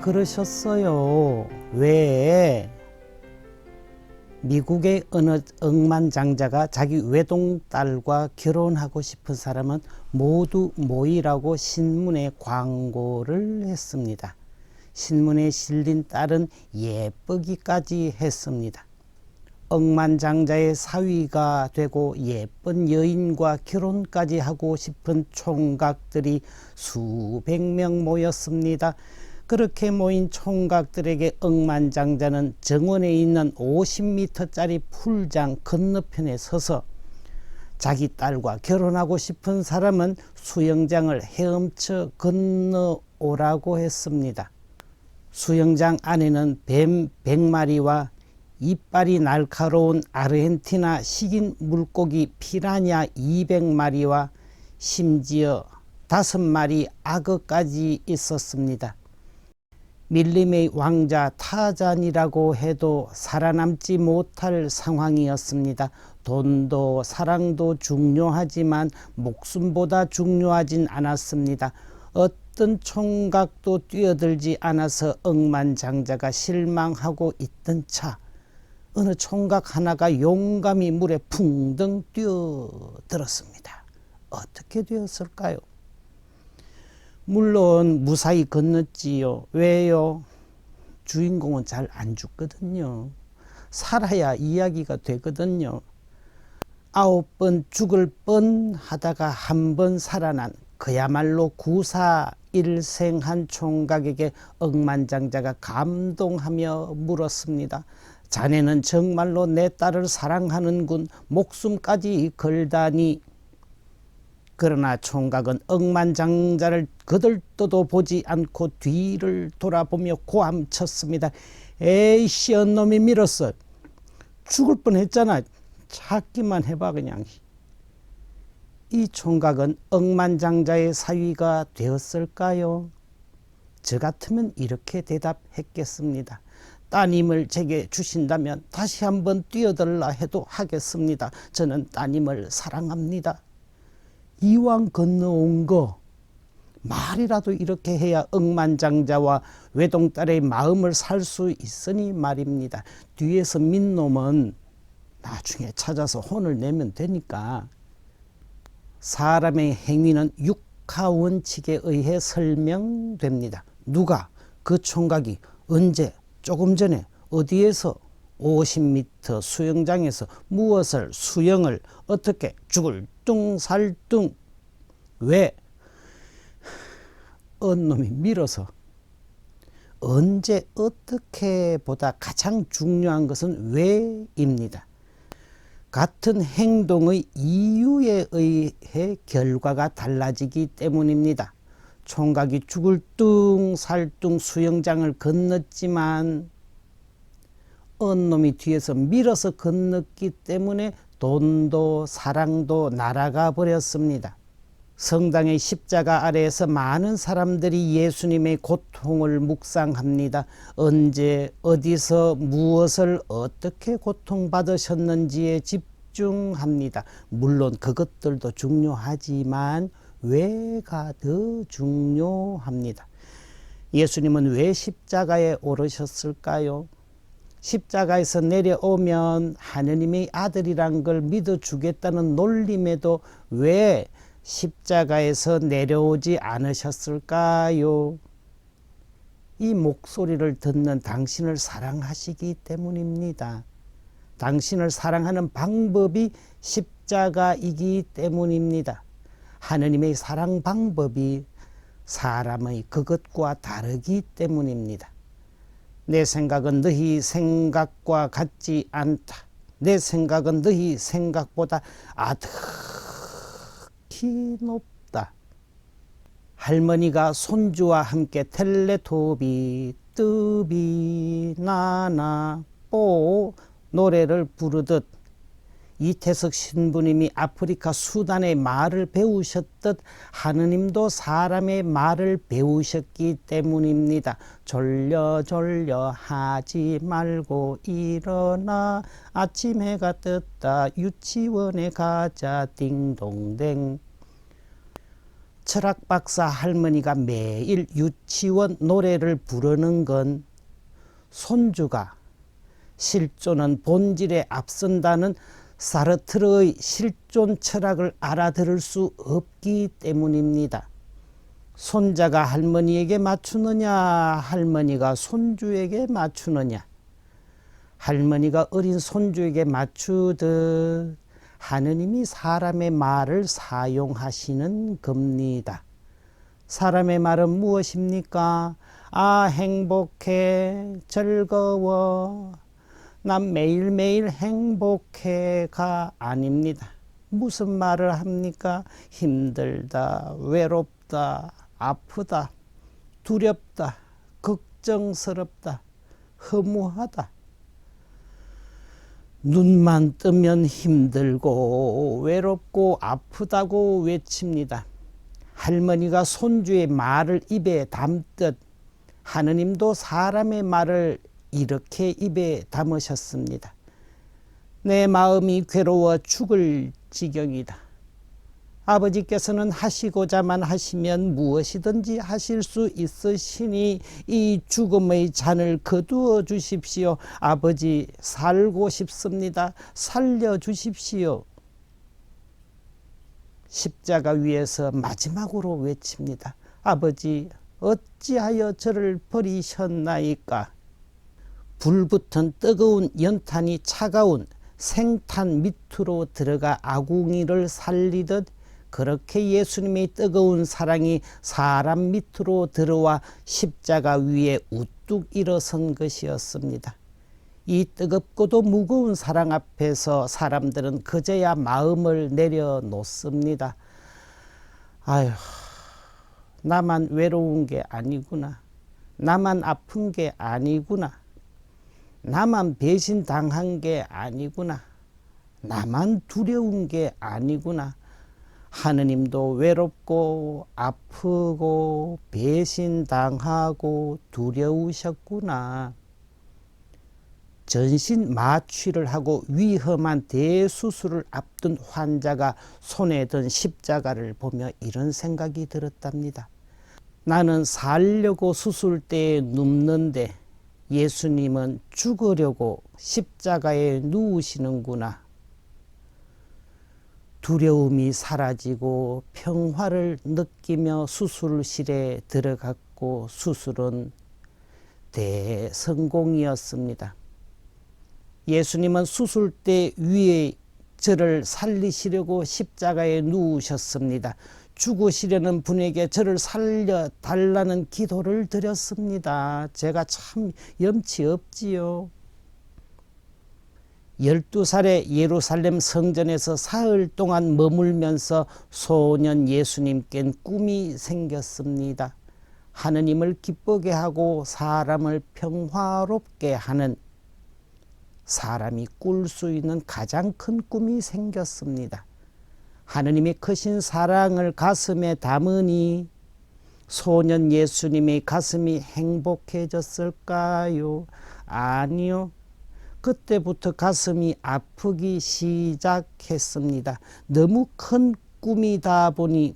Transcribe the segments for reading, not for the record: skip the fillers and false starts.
그러셨어요. 왜? 미국의 어느 억만장자가 자기 외동딸과 결혼하고 싶은 사람은 모두 모이라고 신문에 광고를 했습니다. 신문에 실린 딸은 예쁘기까지 했습니다. 억만장자의 사위가 되고 예쁜 여인과 결혼까지 하고 싶은 총각들이 수백 명 모였습니다. 그렇게 모인 총각들에게 억만장자는 정원에 있는 50m짜리 풀장 건너편에 서서 자기 딸과 결혼하고 싶은 사람은 수영장을 헤엄쳐 건너오라고 했습니다. 수영장 안에는 뱀 100마리와 이빨이 날카로운 아르헨티나 식인 물고기 피라냐 200마리와 심지어 5마리 악어까지 있었습니다. 밀림의 왕자 타잔이라고 해도 살아남지 못할 상황이었습니다. 돈도 사랑도 중요하지만 목숨보다 중요하진 않았습니다. 어떤 총각도 뛰어들지 않아서 억만장자가 실망하고 있던 차, 어느 총각 하나가 용감히 물에 풍덩 뛰어들었습니다. 어떻게 되었을까요? 물론 무사히 건넜지요. 왜요? 주인공은 잘 안 죽거든요. 살아야 이야기가 되거든요. 9번 죽을 뻔 하다가 한 번 살아난 그야말로 구사일생한 총각에게 억만장자가 감동하며 물었습니다. 자네는 정말로 내 딸을 사랑하는군. 목숨까지 걸다니. 그러나 총각은 억만장자를 거들떠도 보지 않고 뒤를 돌아보며 고함쳤습니다. 에이씨, 언놈이 밀었어. 죽을 뻔했잖아. 찾기만 해봐 그냥. 이 총각은 억만장자의 사위가 되었을까요? 저 같으면 이렇게 대답했겠습니다. 따님을 제게 주신다면 다시 한번 뛰어들라 해도 하겠습니다. 저는 따님을 사랑합니다. 이왕 건너온 거 말이라도 이렇게 해야 억만장자와 외동딸의 마음을 살 수 있으니 말입니다. 뒤에서 민놈은 나중에 찾아서 혼을 내면 되니까. 사람의 행위는 육하원칙에 의해 설명됩니다. 누가, 그 총각이 언제, 조금 전에 어디에서 50m 수영장에서 무엇을, 수영을 어떻게, 죽을 뚱살뚱, 왜? 언놈이 밀어서. 언제, 어떻게 보다 가장 중요한 것은 왜입니다. 같은 행동의 이유에 의해 결과가 달라지기 때문입니다. 총각이 죽을 뚱살뚱 수영장을 건넜지만 언놈이 뒤에서 밀어서 건넜기 때문에 돈도 사랑도 날아가 버렸습니다. 성당의 십자가 아래에서 많은 사람들이 예수님의 고통을 묵상합니다. 언제, 어디서, 무엇을, 어떻게 고통받으셨는지에 집중합니다. 물론 그것들도 중요하지만 왜가 더 중요합니다. 예수님은 왜 십자가에 오르셨을까요? 십자가에서 내려오면 하느님의 아들이란 걸 믿어주겠다는 놀림에도 왜 십자가에서 내려오지 않으셨을까요? 이 목소리를 듣는 당신을 사랑하시기 때문입니다. 당신을 사랑하는 방법이 십자가이기 때문입니다. 하느님의 사랑 방법이 사람의 그것과 다르기 때문입니다. 내 생각은 너희 생각과 같지 않다. 내 생각은 너희 생각보다 아득히 높다. 할머니가 손주와 함께 텔레토비 뜨비 나나 뽀 노래를 부르듯 이태석 신부님이 아프리카 수단의 말을 배우셨듯 하느님도 사람의 말을 배우셨기 때문입니다. 졸려 졸려 하지 말고 일어나 아침 해가 떴다 유치원에 가자 띵동댕. 철학박사 할머니가 매일 유치원 노래를 부르는 건 손주가 실존은 본질에 앞선다는 사르트르의 실존 철학을 알아들을 수 없기 때문입니다. 손자가 할머니에게 맞추느냐, 할머니가 손주에게 맞추느냐, 할머니가 어린 손주에게 맞추듯 하느님이 사람의 말을 사용하시는 겁니다. 사람의 말은 무엇입니까? 아, 행복해, 즐거워, 난 매일매일 행복해가 아닙니다. 무슨 말을 합니까? 힘들다, 외롭다, 아프다, 두렵다, 걱정스럽다, 허무하다. 눈만 뜨면 힘들고 외롭고 아프다고 외칩니다. 할머니가 손주의 말을 입에 담듯 하느님도 사람의 말을 이렇게 입에 담으셨습니다. 내 마음이 괴로워 죽을 지경이다. 아버지께서는 하시고자만 하시면 무엇이든지 하실 수 있으시니 이 죽음의 잔을 거두어 주십시오. 아버지, 살고 싶습니다. 살려주십시오. 십자가 위에서 마지막으로 외칩니다. 아버지, 어찌하여 저를 버리셨나이까? 불붙은 뜨거운 연탄이 차가운 생탄 밑으로 들어가 아궁이를 살리듯 그렇게 예수님의 뜨거운 사랑이 사람 밑으로 들어와 십자가 위에 우뚝 일어선 것이었습니다. 이 뜨겁고도 무거운 사랑 앞에서 사람들은 그제야 마음을 내려놓습니다. 아휴, 나만 외로운 게 아니구나. 나만 아픈 게 아니구나. 나만 배신당한 게 아니구나. 나만 두려운 게 아니구나. 하느님도 외롭고 아프고 배신당하고 두려우셨구나. 전신 마취를 하고 위험한 대수술을 앞둔 환자가 손에 든 십자가를 보며 이런 생각이 들었답니다. 나는 살려고 수술대에 눕는데 예수님은 죽으려고 십자가에 누우시는구나. 두려움이 사라지고 평화를 느끼며 수술실에 들어갔고 수술은 대성공이었습니다. 예수님은 수술대 위에 저를 살리시려고 십자가에 누우셨습니다. 죽으시려는 분에게 저를 살려달라는 기도를 드렸습니다. 제가 참 염치 없지요. 12살에 예루살렘 성전에서 사흘 동안 머물면서 소년 예수님께는 꿈이 생겼습니다. 하느님을 기쁘게 하고 사람을 평화롭게 하는 사람이 꿀 수 있는 가장 큰 꿈이 생겼습니다. 하느님의 크신 사랑을 가슴에 담으니 소년 예수님의 가슴이 행복해졌을까요? 아니요. 그때부터 가슴이 아프기 시작했습니다. 너무 큰 꿈이다 보니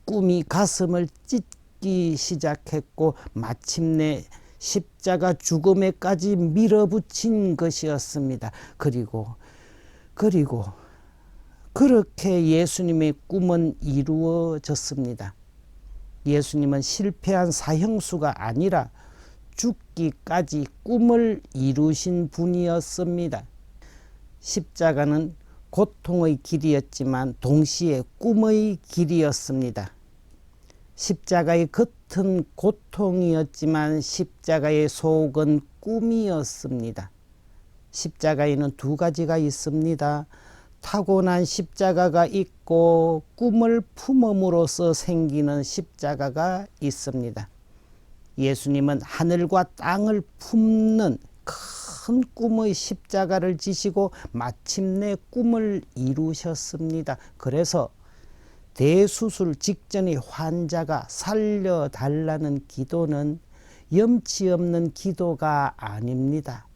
꿈이 가슴을 찢기 시작했고 마침내 십자가 죽음에까지 밀어붙인 것이었습니다. 그리고 그렇게 예수님의 꿈은 이루어졌습니다. 예수님은 실패한 사형수가 아니라 죽기까지 꿈을 이루신 분이었습니다. 십자가는 고통의 길이었지만 동시에 꿈의 길이었습니다. 십자가의 겉은 고통이었지만 십자가의 속은 꿈이었습니다. 십자가에는 두 가지가 있습니다. 타고난 십자가가 있고 꿈을 품음으로써 생기는 십자가가 있습니다. 예수님은 하늘과 땅을 품는 큰 꿈의 십자가를 지시고 마침내 꿈을 이루셨습니다. 그래서 대수술 직전의 환자가 살려달라는 기도는 염치 없는 기도가 아닙니다.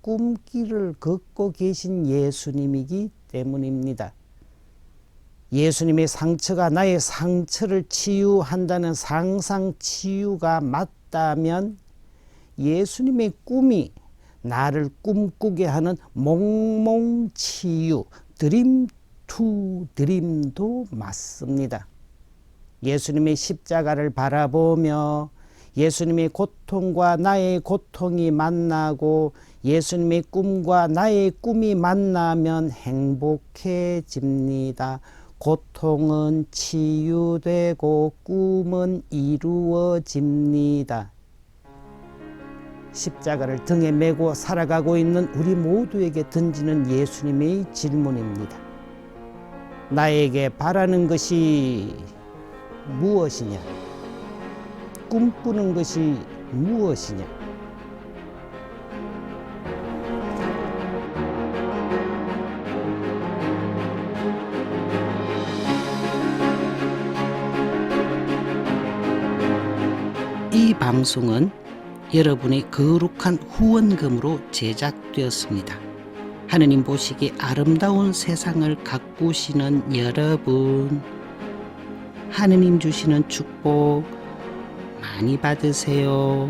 꿈길을 걷고 계신 예수님이기 때문입니다. 예수님의 상처가 나의 상처를 치유한다는 상상 치유가 맞다면 예수님의 꿈이 나를 꿈꾸게 하는 몽몽치유, 드림 투 드림도 맞습니다. 예수님의 십자가를 바라보며 예수님의 고통과 나의 고통이 만나고 예수님의 꿈과 나의 꿈이 만나면 행복해집니다. 고통은 치유되고 꿈은 이루어집니다. 십자가를 등에 메고 살아가고 있는 우리 모두에게 던지는 예수님의 질문입니다. 나에게 바라는 것이 무엇이냐? 꿈꾸는 것이 무엇이냐? 이 방송은 여러분의 거룩한 후원금으로 제작되었습니다. 하느님 보시기에 아름다운 세상을 가꾸시는 여러분, 하느님 주시는 축복 많이 받으세요.